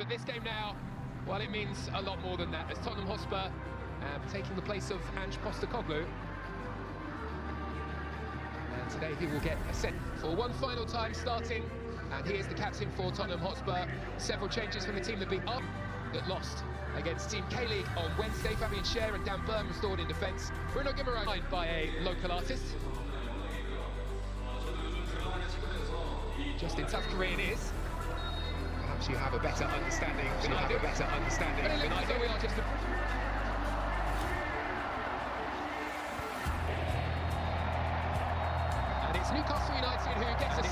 that this game now, well, it means a lot more than that, as Tottenham Hotspur taking the place of Ange Postecoglou. And today he will get a set for one final time starting, and he is the captain for Tottenham Hotspur. Several changes from the team that beat up, that lost against Team K-League on Wednesday. Fabian Schär and Dan Burn restored in defence. Bruno Guimaraes by a local artist. Just in South Korean is. Perhaps you have a better understanding than I do. But it looks as though we are just And it's Newcastle United who gets a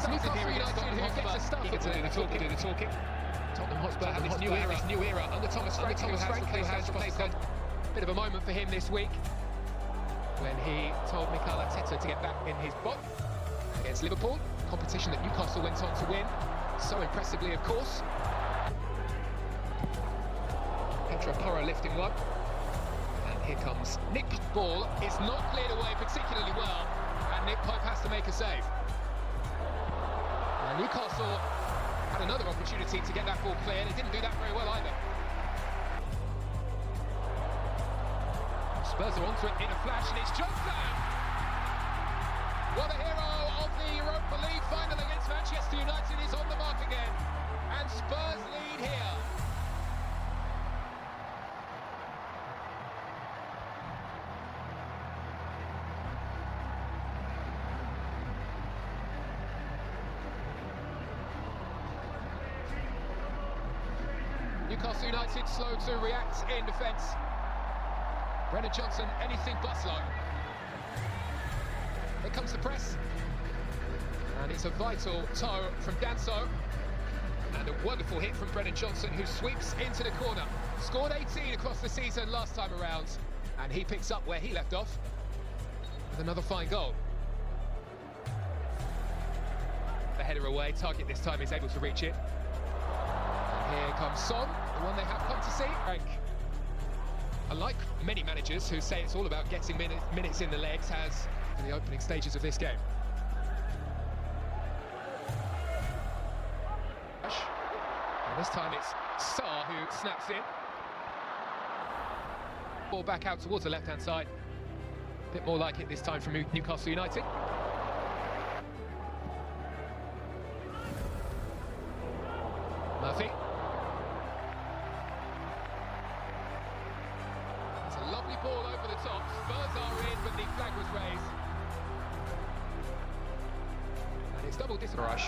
start. He gets to do the talking. Tottenham Hotspur have this new era under Thomas Frank, who has replaced a bit of a moment for him this week when he told Amical to get back in his box against Liverpool, competition that Newcastle went on to win so impressively, of course. Porro lifting one, and here comes Nick. Ball is not cleared away particularly well, and Nick Pope has to make a save. And Newcastle had another opportunity to get that ball clear. They didn't do that very well either. Spurs are onto it in a flash, and it's Johnson! Well, the hero of the Europa League final against Manchester United is on the mark again, and Spurs lead here. Newcastle United slow to react in defence. Brennan Johnson, anything but slow. Here comes the press. And it's a vital toe from Danso. And a wonderful hit from Brennan Johnson, who sweeps into the corner. Scored 18 across the season last time around. And he picks up where he left off with another fine goal. The header away, target this time is able to reach it. Here comes Son, the one they have come to see. Frank, unlike many managers who say it's all about getting minutes in the legs, has in the opening stages of this game. And this time it's Sarr who snaps in. Ball back out towards the left-hand side. A bit more like it this time from Newcastle United. Murphy. Lovely ball over the top. Spurs are in, but the flag was raised. And it's double rush.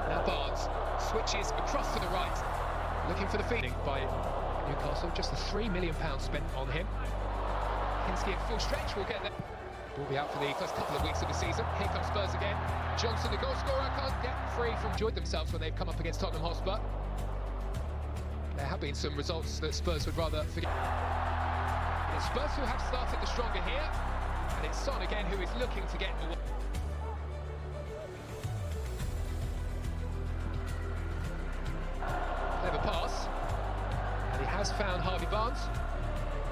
Now Barnes switches across to the right, looking for the feeding by Newcastle. Just the £3 million spent on him. Kinski at full stretch will get there. Will be out for the first couple of weeks of the season. Here comes Spurs again. Johnson, the goal scorer, can't get free from. Enjoyed themselves when they've come up against Tottenham Hotspur. There have been some results that Spurs would rather forget. It's Spurs who have started the stronger here, and it's Son again who is looking to get away. Clever pass, and he has found Harvey Barnes.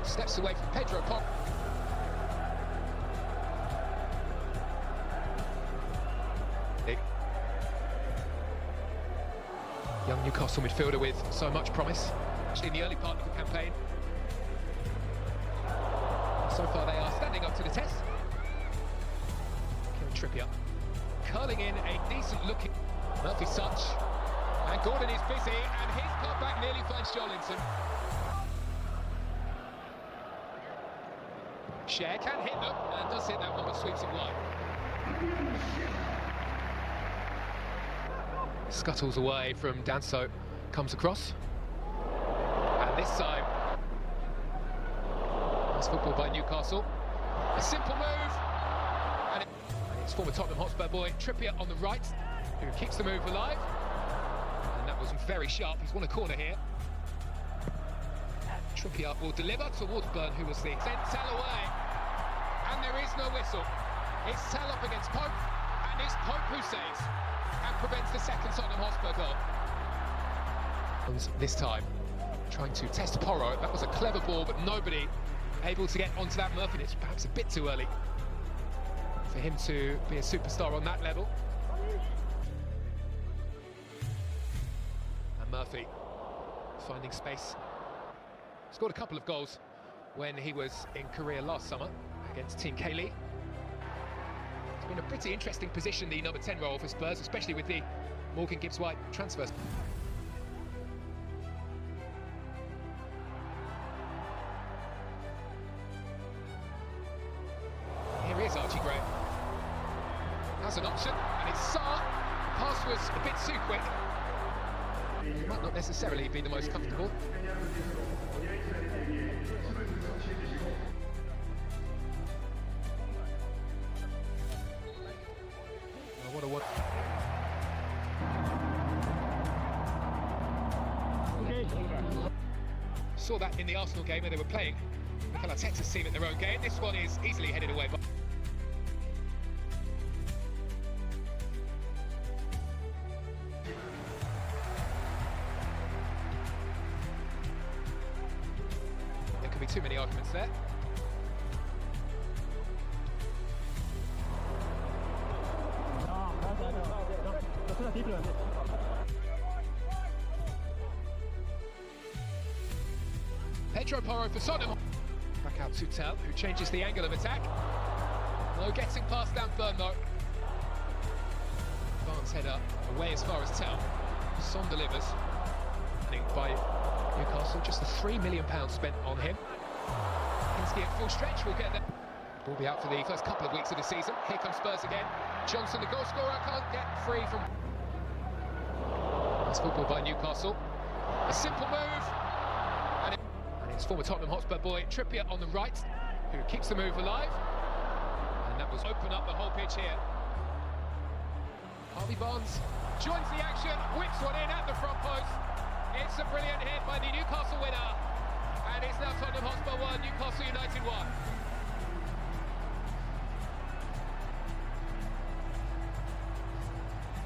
Steps away from Pedro Pop. Young Newcastle midfielder with so much promise, actually in the early part of the campaign. So far they are standing up to the test. Kieran Trippier curling in a decent looking Murphy's touch, and Gordon is busy, and his cutback nearly finds Jolinton. Schär can hit them, and does hit that one, but sweeps it wide. Scuttles away from Danso, comes across, and this time nice football by Newcastle. A simple move, and it's former Tottenham Hotspur boy Trippier on the right, who keeps the move alive, and that was very sharp. He's won a corner here. Trippier will deliver towards Burn, who was the sent Tell away, and there is no whistle. It's Tell up against Pope, and it's Pope who saves and prevents the second Tottenham Hotspur goal. This time, trying to test Porro. That was a clever ball, but nobody able to get onto that. Murphy. It's perhaps a bit too early for him to be a superstar on that level. And Murphy Murphy, finding space. Scored a couple of goals when he was in Korea last summer against Team K-League. It's been a pretty interesting position, the number 10 role for Spurs, especially with the Morgan Gibbs-White transfers. Here is Archie Gray. Has an option, and it's Sarr. The pass was a bit too quick. It might not necessarily be the most comfortable. What a one. Saw that in the Arsenal game where they were playing Mikel Arteta's team at their own game. This one is easily headed away. There could be too many arguments there. Pedro Porro for Tottenham. Back out to Tell, who changes the angle of attack. No getting past Danburn though. Barnes head up, away as far as Tell. Son delivers. Winning by Newcastle, just the £3 million spent on him. Kinski at full stretch will get there. Will be out for the first couple of weeks of the season. Here comes Spurs again. Johnson, the goal scorer, can't get free from... That's football by Newcastle. A simple move. And it's former Tottenham Hotspur boy Trippier on the right, who keeps the move alive. And that was open up the whole pitch here. Harvey Barnes joins the action, whips one in at the front post. It's a brilliant hit by the Newcastle winner. And it's now Tottenham Hotspur 1, Newcastle United 1.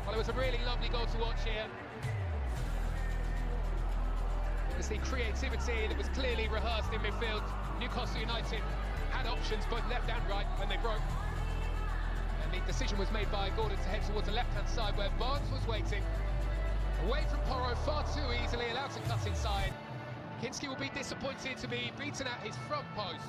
Well, it was a really lovely goal to watch here. It was the creativity that was clearly rehearsed in midfield. Newcastle United had options both left and right when they broke. And the decision was made by Gordon to head towards the left-hand side where Barnes was waiting. Away from Porro far too easily, allowed to cut inside. Kinski will be disappointed to be beaten at his front post.